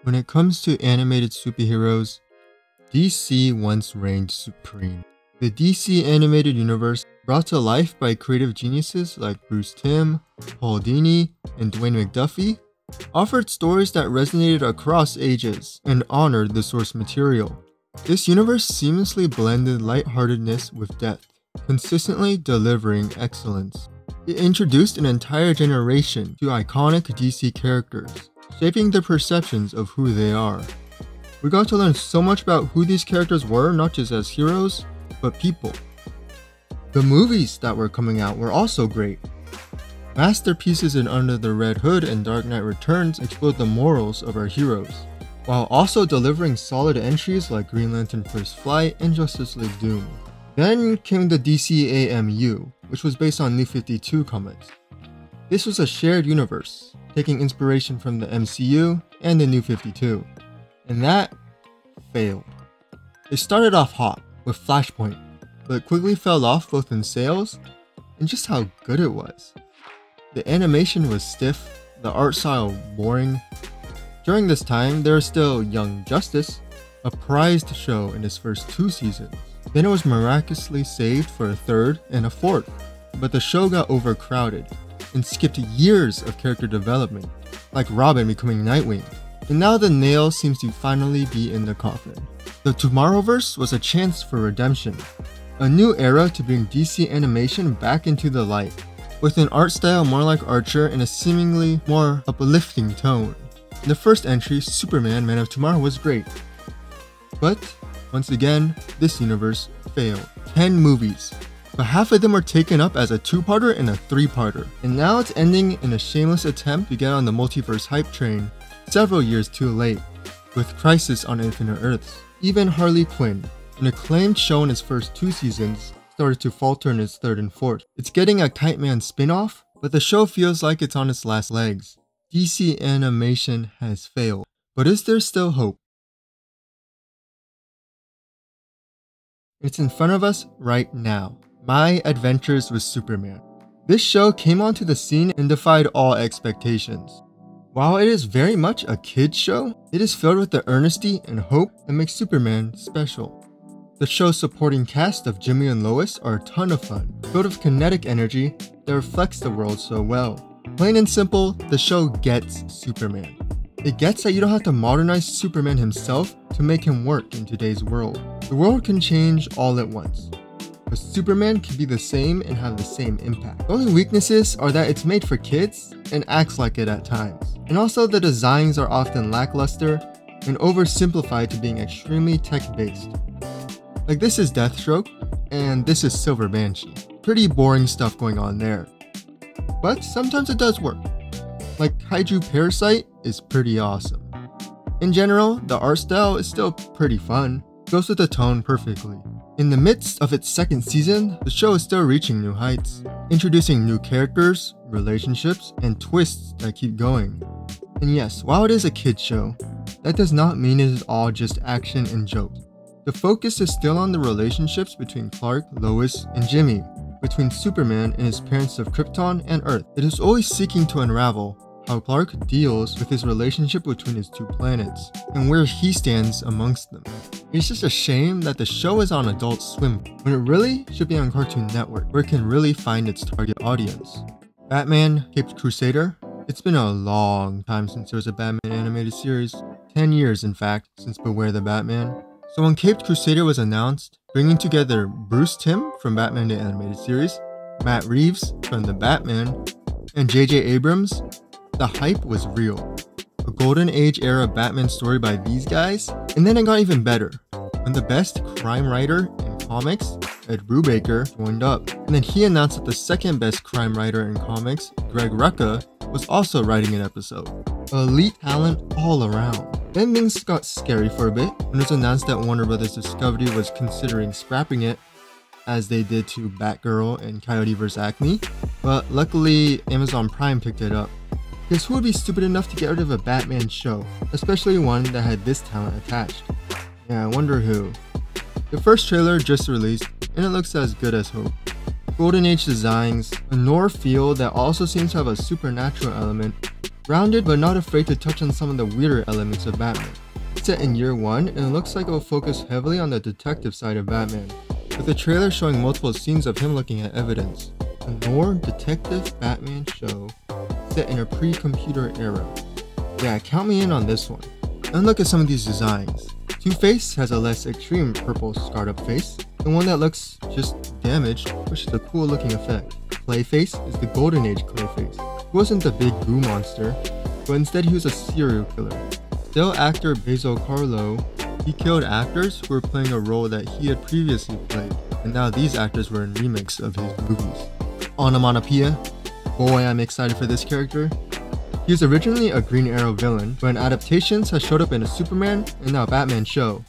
When it comes to animated superheroes, DC once reigned supreme. The DC animated universe, brought to life by creative geniuses like Bruce Timm, Paul Dini, and Dwayne McDuffie, offered stories that resonated across ages and honored the source material. This universe seamlessly blended lightheartedness with depth, consistently delivering excellence. It introduced an entire generation to iconic DC characters, shaping their perceptions of who they are. We got to learn so much about who these characters were, not just as heroes, but people. The movies that were coming out were also great. Masterpieces in Under the Red Hood and Dark Knight Returns explored the morals of our heroes, while also delivering solid entries like Green Lantern First Flight and Justice League Doom. Then came the DCAMU, which was based on New 52 comics. This was a shared universe, taking inspiration from the MCU and the New 52, and that failed. It started off hot with Flashpoint, but it quickly fell off both in sales and just how good it was. The animation was stiff, the art style boring. During this time, there was still Young Justice, a prized show in its first 2 seasons. Then it was miraculously saved for a 3rd and a 4th, but the show got overcrowded and skipped years of character development, like Robin becoming Nightwing. And now the nail seems to finally be in the coffin. The Tomorrowverse was a chance for redemption, a new era to bring DC animation back into the light, with an art style more like Archer and a seemingly more uplifting tone. In the first entry, Superman Man of Tomorrow was great, but once again, this universe failed. 10 movies, but half of them were taken up as a 2-parter and a 3-parter, and now it's ending in a shameless attempt to get on the multiverse hype train several years too late, with Crisis on Infinite Earths. Even Harley Quinn, an acclaimed show in its first 2 seasons, started to falter in its 3rd and 4th. It's getting a Kite Man spin-off, but the show feels like it's on its last legs. DC animation has failed, but is there still hope? It's in front of us right now. My Adventures with Superman. This show came onto the scene and defied all expectations. While it is very much a kid's show, it is filled with the earnesty and hope that makes Superman special. The show's supporting cast of Jimmy and Lois are a ton of fun, filled with kinetic energy that reflects the world so well. Plain and simple, the show gets Superman. It gets that you don't have to modernize Superman himself to make him work in today's world. The world can change all at once, but Superman can be the same and have the same impact. The only weaknesses are that it's made for kids and acts like it at times. And also the designs are often lackluster and oversimplified to being extremely tech-based. Like this is Deathstroke, and this is Silver Banshee. Pretty boring stuff going on there. But sometimes it does work. Like Kaiju Parasite is pretty awesome. In general, the art style is still pretty fun, goes with the tone perfectly. In the midst of its 2nd season, the show is still reaching new heights, introducing new characters, relationships, and twists that keep going. And yes, while it is a kids show, that does not mean it is all just action and jokes. The focus is still on the relationships between Clark, Lois, and Jimmy, between Superman and his parents of Krypton and Earth. It is always seeking to unravel how Clark deals with his relationship between his 2 planets, and where he stands amongst them. It's just a shame that the show is on Adult Swim, when it really should be on Cartoon Network, where it can really find its target audience. Batman Caped Crusader. It's been a long time since there was a Batman animated series. 10 years in fact, since Beware the Batman. So when Caped Crusader was announced, bringing together Bruce Timm from Batman the Animated Series, Matt Reeves from The Batman, and J.J. Abrams, the hype was real. A golden age era Batman story by these guys, and then it got even better when the best crime writer in comics, Ed Brubaker, joined up. And then he announced that the 2nd best crime writer in comics, Greg Rucka, was also writing an episode. Elite talent all around. Then things got scary for a bit when it was announced that Warner Bros. Discovery was considering scrapping it, as they did to Batgirl and Coyote vs. Acme, but luckily Amazon Prime picked it up. Because who would be stupid enough to get rid of a Batman show, especially one that had this talent attached? Yeah, I wonder who. The first trailer just released, and it looks as good as hope. Golden Age designs, a noir feel that also seems to have a supernatural element, Grounded but not afraid to touch on some of the weirder elements of Batman. It's set in year 1 and it looks like it will focus heavily on the detective side of Batman, with the trailer showing multiple scenes of him looking at evidence. A more detective Batman show set in a pre-computer era. Yeah, count me in on this one. And look at some of these designs. Two-Face has a less extreme purple scarred up face. The one that looks just damaged, which is a cool looking effect. Clayface is the Golden Age Clayface. He wasn't the big goo monster, but instead he was a serial killer. Still actor Basil Carlo, he killed actors who were playing a role that he had previously played, and now these actors were in remakes of his movies. Onomatopoeia. Boy, I'm excited for this character. He was originally a Green Arrow villain, but in adaptations has showed up in a Superman and now Batman show.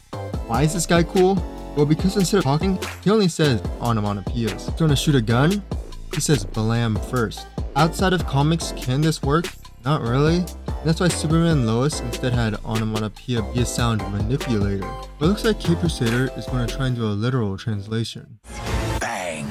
Why is this guy cool? Well, because instead of talking, he only says onomatopoeias. If you want to shoot a gun, he says blam first. Outside of comics, can this work? Not really. That's why Superman and Lois instead had onomatopoeia be a sound manipulator. But it looks like Crusader is going to try and do a literal translation. Bang!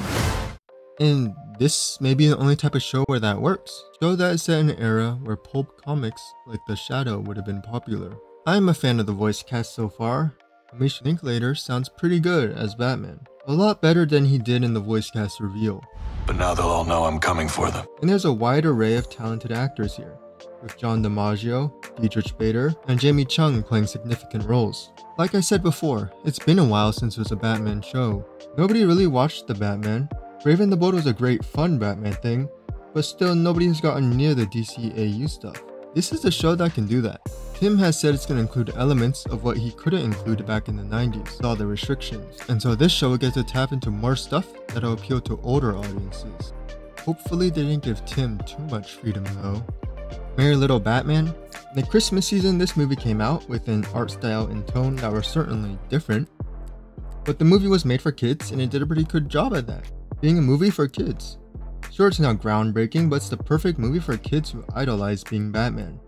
And this may be the only type of show where that works. Show that is set in an era where pulp comics like The Shadow would have been popular. I am a fan of the voice cast so far. Amish Linklater sounds pretty good as Batman. A lot better than he did in the voice cast reveal. But now they'll all know I'm coming for them. And there's a wide array of talented actors here, with John DiMaggio, Dietrich Bader, and Jamie Chung playing significant roles. Like I said before, it's been a while since it was a Batman show. Nobody really watched the Batman. Brave and the Bold was a great fun Batman thing, but still nobody has gotten near the DCAU stuff. This is the show that can do that. Tim has said it's going to include elements of what he couldn't include back in the 90s with all the restrictions, and so this show will get to tap into more stuff that'll appeal to older audiences. Hopefully they didn't give Tim too much freedom though. Merry Little Batman. In the Christmas season, this movie came out with an art style and tone that were certainly different, but the movie was made for kids and it did a pretty good job at that, being a movie for kids. Sure, it's not groundbreaking, but it's the perfect movie for kids who idolize being Batman.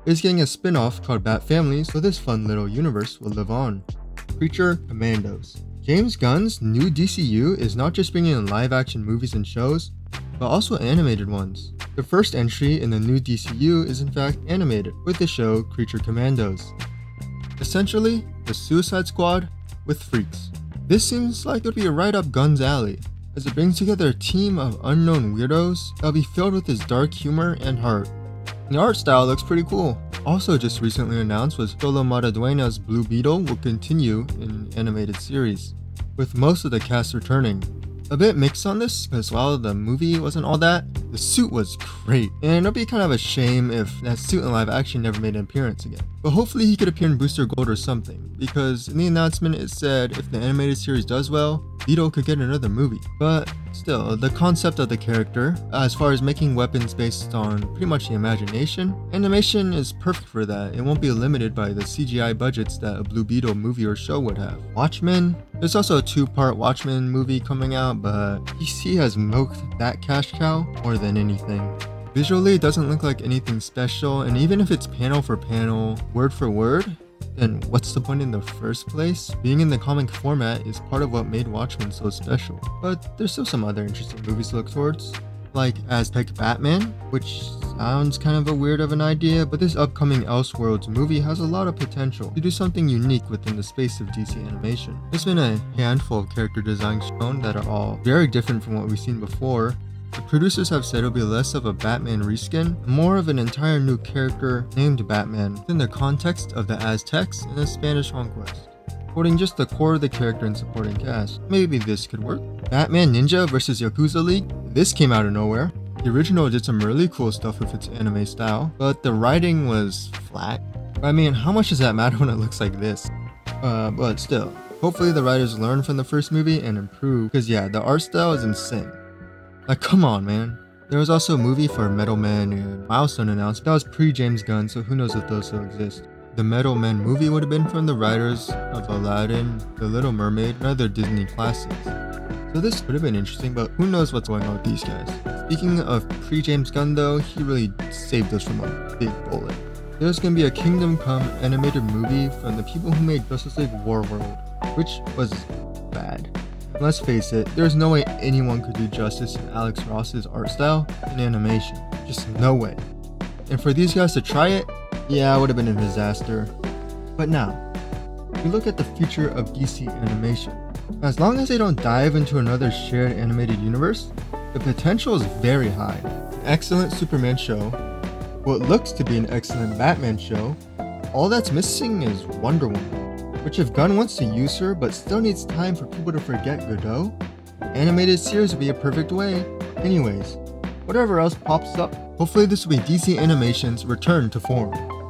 It's getting a spin-off called Bat Family, so this fun little universe will live on. Creature Commandos. James Gunn's new DCU is not just bringing in live-action movies and shows, but also animated ones. The first entry in the new DCU is in fact animated, with the show Creature Commandos. Essentially, the Suicide Squad with freaks. This seems like it would be right up Gunn's alley, as it brings together a team of unknown weirdos that'll be filled with his dark humor and heart. And the art style looks pretty cool. Also just recently announced was Solo Maraduena's Blue Beetle will continue in an animated series, with most of the cast returning. A bit mixed on this, because while the movie wasn't all that, the suit was great, and it'll be kind of a shame if that suit in live action never made an appearance again. But hopefully he could appear in Booster Gold or something, because in the announcement it said if the animated series does well, Beetle could get another movie. But still, the concept of the character, as far as making weapons based on pretty much the imagination, animation is perfect for that. It won't be limited by the CGI budgets that a Blue Beetle movie or show would have. Watchmen? There's also a 2-part Watchmen movie coming out, but DC has milked that cash cow more than anything. Visually, it doesn't look like anything special, and even if it's panel for panel, word for word, then what's the point in the first place? Being in the comic format is part of what made Watchmen so special. But there's still some other interesting movies to look towards, like Aztec Batman, which sounds kind of a weird of an idea, but this upcoming Elseworlds movie has a lot of potential to do something unique within the space of DC animation. There's been a handful of character designs shown that are all very different from what we've seen before. The producers have said it'll be less of a Batman reskin, more of an entire new character named Batman within the context of the Aztecs and the Spanish conquest. Quoting just the core of the character and supporting cast, maybe this could work. Batman Ninja vs Yakuza League? This came out of nowhere. The original did some really cool stuff with its anime style, but the writing was flat. I mean, how much does that matter when it looks like this? But still, hopefully the writers learn from the first movie and improve, because yeah, the art style is insane. Like, come on, man. There was also a movie for Metal Man and Milestone announced, but that was pre-James Gunn, so who knows if those still exist. The Metal Man movie would have been from the writers of Aladdin, The Little Mermaid, and other Disney classics. So this could have been interesting, but who knows what's going on with these guys. Speaking of pre-James Gunn though, he really saved us from a big bullet. There's gonna be a Kingdom Come animated movie from the people who made Justice League Warworld, which was bad. Let's face it, there's no way anyone could do justice in Alex Ross's art style in animation. Just no way. and for these guys to try it, yeah, it would have been a disaster. But now, we look at the future of DC animation. As long as they don't dive into another shared animated universe, the potential is very high. An excellent Superman show, what looks to be an excellent Batman show, all that's missing is Wonder Woman, which if Gunn wants to use her but still needs time for people to forget Godot, an animated series would be a perfect way. Anyways, whatever else pops up, hopefully this will be DC Animation's return to form.